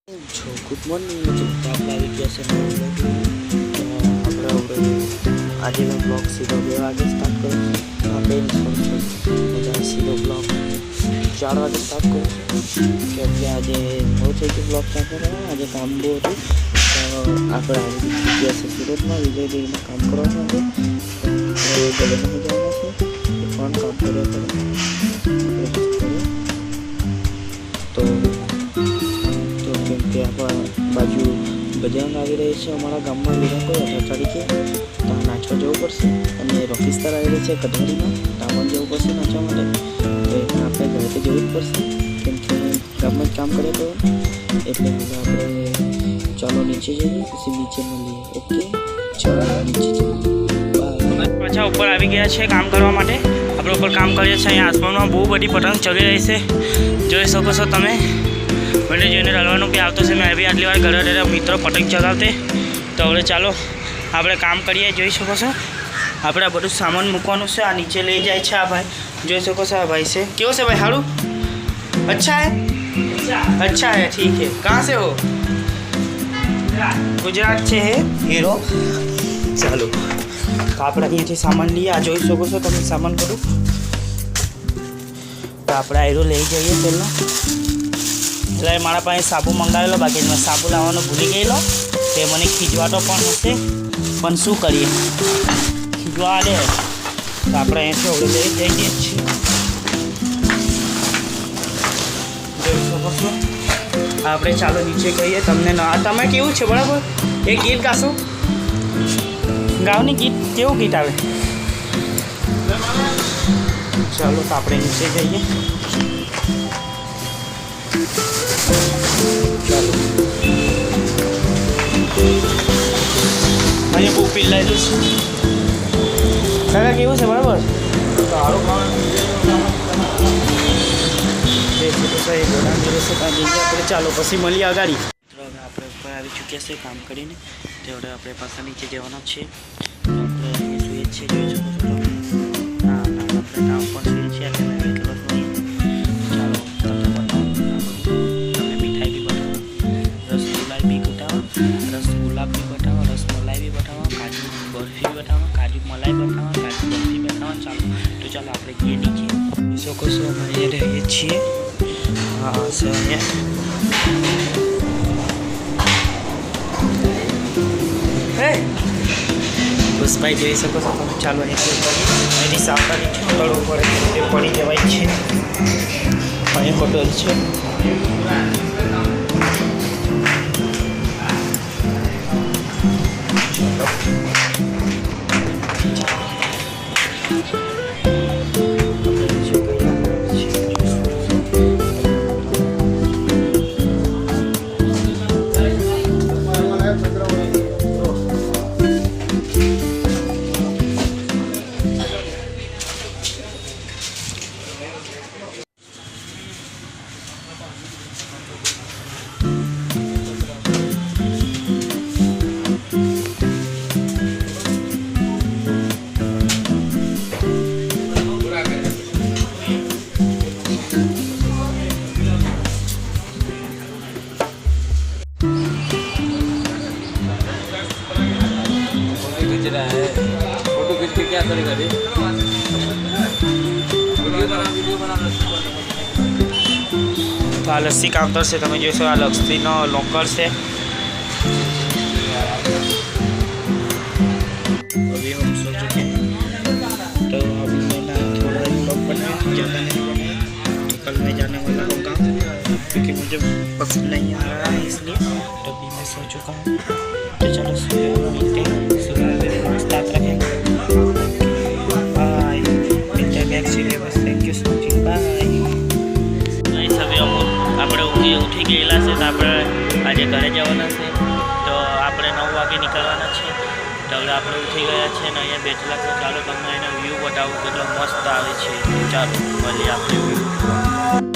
Good morning तो आप આવી ગયા છે આપણે આજનો બ્લોગ સીધો 2 વાગે સ્ટાર્ટ કરું આપણે મજા સીધો બ્લોગ 4 વાગે સ્ટાર્ટ કરું કે આજે બહુ થઈ ગયું બ્લોગ સ્ટાર્ટ કરવાનું આજે કામ બહુ હતું તો આપણે આવી ગયા છે સુરતમાં વિજય દેવીમાં કામ કરવાનું હતું તો જવાનું જવાનું છે ફોન કામ કર્યો કે આપણા બાજુ બજાર આવી રહી છે અમારા ગામમાં લોકો 18 તારીખે ત્યાં નાચવા જવું પડશે અને રોકિસ્તાર આવી રહી છે કઢારીમાં ત્યાં જવું પડશે નાચવા માટે તો આપણે ઘરેથી જવું જ પડશે કેમ કે ગામમાં જ કામ કરે તો એટલે હવે આપણે ચાલો નીચે જઈએ પછી નીચે મળીએ ઓકે ચાલો નીચે જઈએ પાછા ઉપર આવી ગયા છે કામ કરવા માટે આપણે ઉપર કામ કરીએ છીએ અહીંયા આસમાનમાં બહુ બધી પતંગ ચડી રહી છે જોઈ શકો છો તમે મને જોઈને રડવાનું બી આવતો છે મેં બી આટલી વાર ઘરે મિત્રો પતંગ ચગાવતે તો હવે ચાલો આપણે કામ કરીએ જોઈ શકો છો આપણે બધું સામાન મૂકવાનું છે આ નીચે લઈ જાય છે આ ભાઈ જોઈ શકો છો આ ભાઈ છે કેવો છે ભાઈ સારું अच्छा है ठीक है कहाँ से हो गुजरात से है हीरो ચાલો તો આપણે અહીંયાથી સામાન લઈએ આ જોઈ શકો છો તમે સામાન બધું તો આપણે હીરો લઈ જઈએ પહેલાં એટલે મારા પાસે સાબુ મંગાવેલો બાકી મેં સાબુ લાવવાનો ભૂલી ગયેલો તે મને ખીજવાતો પણ હશે પણ શું કરીએ ખીજવા દે તો આપણે અહીંયાથી ઓળે લઈ જઈએ છીએ જોઈ શકો છો આપણે ચાલો નીચે કહીએ તમને તમે કેવું છે બરાબર એક ગીત ગાશો ગાવની ગીત કેવું ગીત આવે ચાલો તો આપણે નીચે જઈએ ચાલો અહીંયા બહુ પીલાયેલું છે કાકા કેવું છે બરાબર સારું આપણે ચાલો પછી મળીએ અગાડી આપણે ઉપર આવી ચૂક્યા છે કામ કરીને તે હવે આપણે પાછા નીચે જવાના છે આપણે જોઈએ છીએ જોઈ શકો છો ના આપણે નામ પણ જોઈએ છીએ એટલે મેં એટલો જોઈએ ચાલો તમને બતાવું તમને મીઠાઈ બી બતાવો રસગુલ્લા બી બતાવો રસગુલ્લા બી બતાવો રસમલાઈ બી બતાવો કાજુ બરફી બતાવો કાજુ મલાઈ બતાવો કાજુ બરફી બતાવો ચાલો તો ચાલો આપણે જઈએ નીચે જોઈ શકો છો અમે અહીંયા રહીએ છીએ હા છે અહીંયા બસ ભાઈ જોઈ શકો છો તમે ચાલો અહીંથી સાવધાની છોડવું પડે તે પડી જવાય છે અહીં હોટલ છે फोटो खींच के क्या करेगा रे તો આ લસ્સી કાઉન્ટર છે તમે જોશો આ લસ્સીનો લોકર છે अभी हम सो चुके हैं तो अभी मैंने थोड़ा ब्लॉग बनाया ज़्यादा नहीं बनाया तो कल मैं जाने वाला हूँ गाँव क्योंकि मुझे पसंद नहीं आ रहा है इसलिए तो अभी मैं सो चुका हूँ तो चलो सुबह मिलते हैं सुबह मस्त रखेंगे बाय मिलते हैं नेक्स्ट वीडियो बस thank you so much bye અહીં હવે આપણે ઉઠી ગયેલા છે તો આપણે આજે ઘરે જવાના છે તો આપણે 9 વાગે નીકળવાના છે તો હવે આપણે ઉઠી ગયા છે ને અહીંયા બેઠેલા છે ચાલો તમને એનો વ્યૂ બતાવું કેટલો મસ્ત આવે છે ચાલો મળીએ આપણે વ્યૂ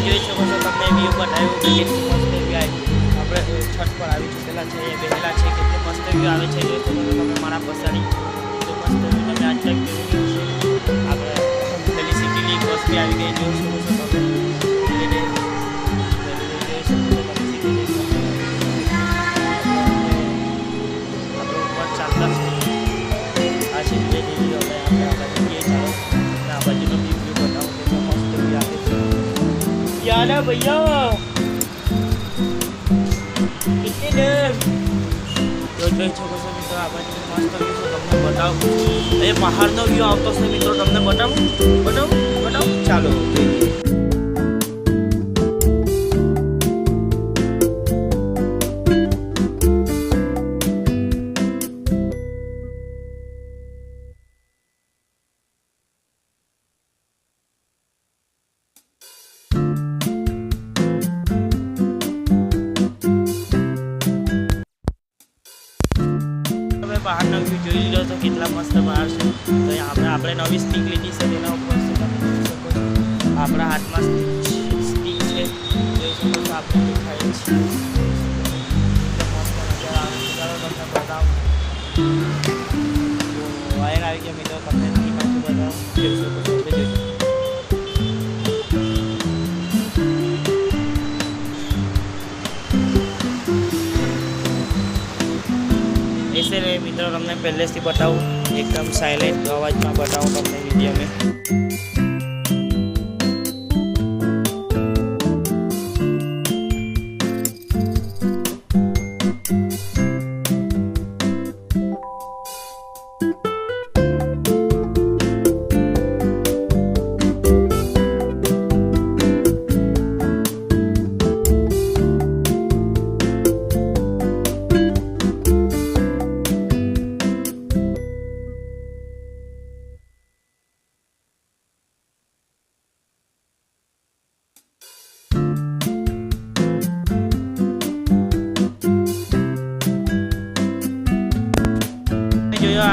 જોઈ શકો છો તમને વ્યૂ બતાવ્યું કે કેટલું મસ્ત વ્યૂ આવ્યું આપણે છત પર આવી ચૂકેલા છે બેહેલા છે કેટલું મસ્ત વ્યૂ આવે છે જોઈ શકો છો તમે મારા પછાડી તો મસ્ત વ્યૂ તમે આજ તક જોયું છે આપણે ફેલિસિટીની બસ બી આવી ગઈ જોઈ શકો છો તમે જોઈ શકો છો તમે આપણે ઉપર ચાલતા છે આ છે જે હવે આપણે આ બાજુ જઈએ ચાલો આ બાજુનો વ્યૂ બતાવો કેટલો મસ્ત વ્યૂ આવે છે यार भैया कितने देर જોઈ શકો છો મિત્રો આ બાજુ મસ્ત વ્યૂ છે તમને બતાવું એ પહાડનો વ્યૂ આવતો છે મિત્રો તમને બતાવું ચાલો બહારનો વ્યૂ જોઈ લીધો તો કેટલા મસ્ત બહાર છે તો આપણે નવી સ્ટીક લીધી છે તેના ઉપર છે તમે જોઈ શકો છો આપણા હાથમાં સ્ટીક છે જોઈ શકો છો આપણે દેખાય છે મસ્ત નજર આવે છે ચાલો તમને બતાવું વાયર આવી ગયા મિત્રો તમને નહીં પાછું બતાવું જોઈ શકો છો આપણે જોઈ ऐसे नहीं मित्रों તમને પહેલેથી બતાવું એકદમ સાયલેન્ટ અવાજમાં બતાવું તમને વિડીયો મેં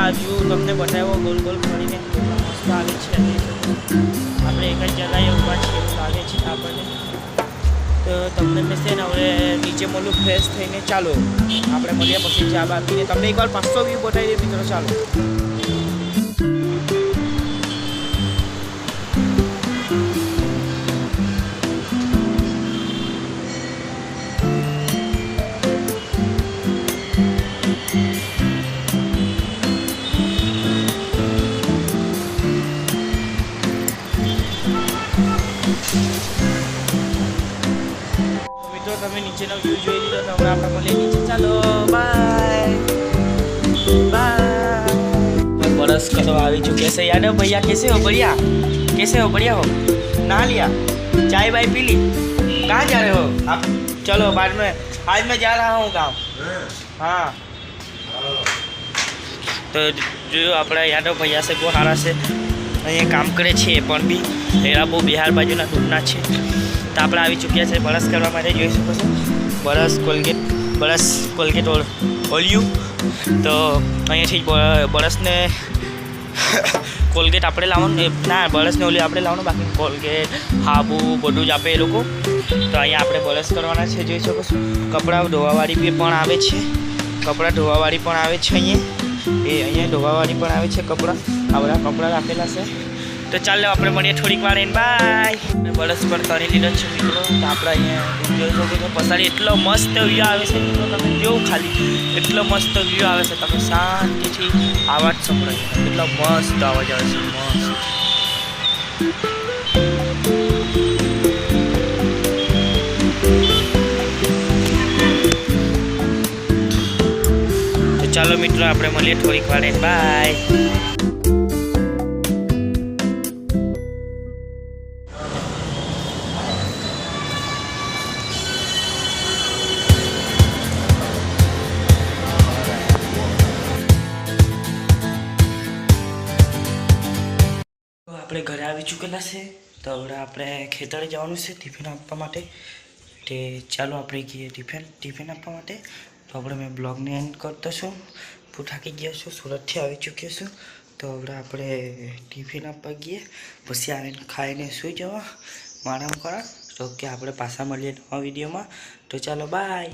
આ વ્યૂ તમને બતાવ્યો ગોલ ગોલ ફરીને કેટલા મસ્ત આવે છે આપણે એક જ જગ્યાએ ઊભા છીએ એવું લાગે છે આપણને તો તમને મેં છે ને હવે નીચે મળું ફ્રેશ થઈને ચાલો આપણે મળ્યા પછી ચા બાકીને તમને એકવાર 500 વ્યૂ બતાવી દે મિત્રો ચાલો તમે નીચેનો વ્યૂ જોઈ લીધો તો હવે આપણે મળીએ નીચે ચાલો बाय बरस करो આવી चुके से यादव भैया कैसे हो बढ़िया हो नहा लिया चाय बाय पी ली कहाँ जा रहे हो आप चलो बाद में आज मैं जा रहा हूँ गाँव हाँ तो जो अपना यादव भैया से बહુ સારા છે અહીંયા કામ કરે છે પણ બી એરા બહુ બિહાર બાજુના દૂરના છે તો આપણે આવી ચૂક્યા છે બરસ કરવા માટે જોઈ શકો છો બરસ કોલગેટ ઓલ્યું તો અહીંયાથી બરસને કોલગેટ આપણે લાવવાનું ના બરસને ઓલી આપણે લાવવાનું બાકી કોલગેટ હાબુ બધું જ આપે એ લોકો તો અહીંયા આપણે બરસ કરવાના છે જોઈ શકો છો કપડાં ધોવાવાળી પણ આવે છે અહીંયા ધોવાવાળી પણ આવે છે કપડાં આ બધા કપડાં રાખેલા છે તો ચાલો આપણે મળીએ થોડીક વાર એને બાય બરસ પર કરી લીધો છે મિત્રો તો આપણે અહીંયા જોઈ શકો છો પછાડી એટલો મસ્ત વ્યૂ આવે છે મિત્રો તમે જોવો ખાલી એટલો મસ્ત વ્યૂ આવે છે તમે શાંતિથી આવાજ સંભળાય એટલો મસ્ત અવાજ આવે છે મસ્ત તો ચાલો મિત્રો આપણે મળીએ થોડીક વાર એને બાય આપણે ઘરે આવી ચૂકેલા છે તો હવે આપણે ખેતરે જવાનું છે ટિફિન આપવા માટે તે ચાલો આપણે ગઈએ ટિફિન આપવા માટે તો આપણે મેં બ્લોગને એન્ડ કરતો છું બહુ થાકી ગયા છું સુરતથી આવી ચૂક્યો છું તો હવે આપણે ટિફિન આપવા ગઈએ પછી આવીને ખાઈને સૂઈ જવા આરામ કરા તો ઓકે આપણે પાછા મળીએ નવા વિડીયોમાં. તો ચાલો બાય.